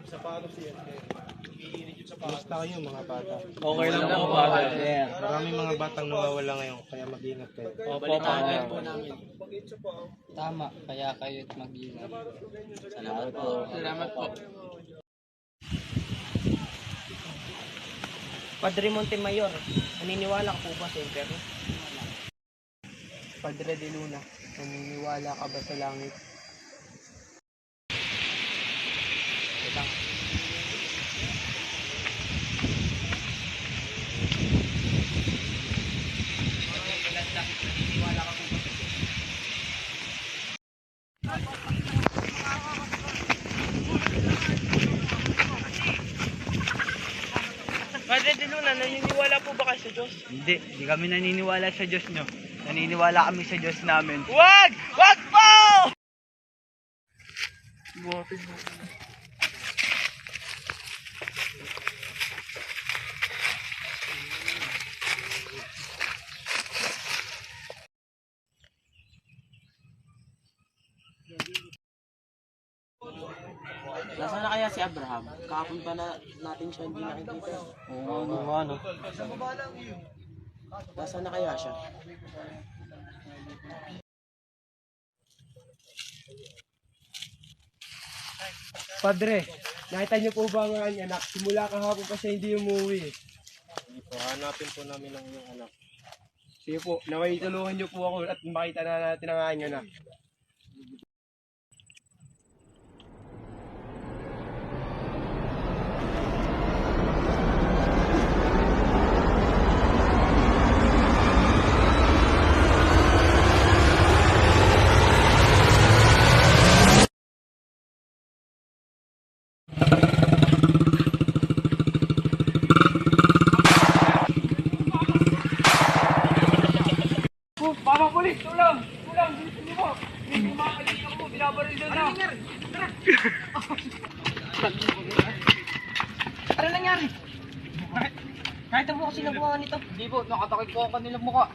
Sapatos yan. Iinit yung sapatos. Basta kayo mga bata. Okay lang po, bata. Maraming mga batang nawawala ngayon, kaya mag-ingat kayo. Balitaan po namin. Tama, kaya kayo't mag-ingat. Salamat po. Salamat po. Padre Montemayor, naniniwala ka po ba sa impyerno? Padre de Luna, naniniwala ka ba sa langit? Lang. Padre de Luna, naniniwala po ba kayo sa Diyos? Hindi kami naniniwala sa Diyos nyo. Naniniwala kami sa Diyos namin. Wag! Wag po! Nasaan na kaya si Abraham? Kahapon pa na natin siya hindi nakikita. Ano? Nasaan na kaya siya? Padre, nakita niyo po ba ang aking anak? Simula kahapon pa siya hindi umuwi. Sige po, hanapin po namin ang iyong anak. Sige po, naway tulungan niyo po ako at makita na natin ang aking anak. Papa Polis, tulong! Tulong! Bilisin mo! Hindi mga kaibigan ko, binabaril doon na! Ano nangyari? Kahit mo kasi nagawa nito. Hindi po, nakatakip ko ang kanilang mukha.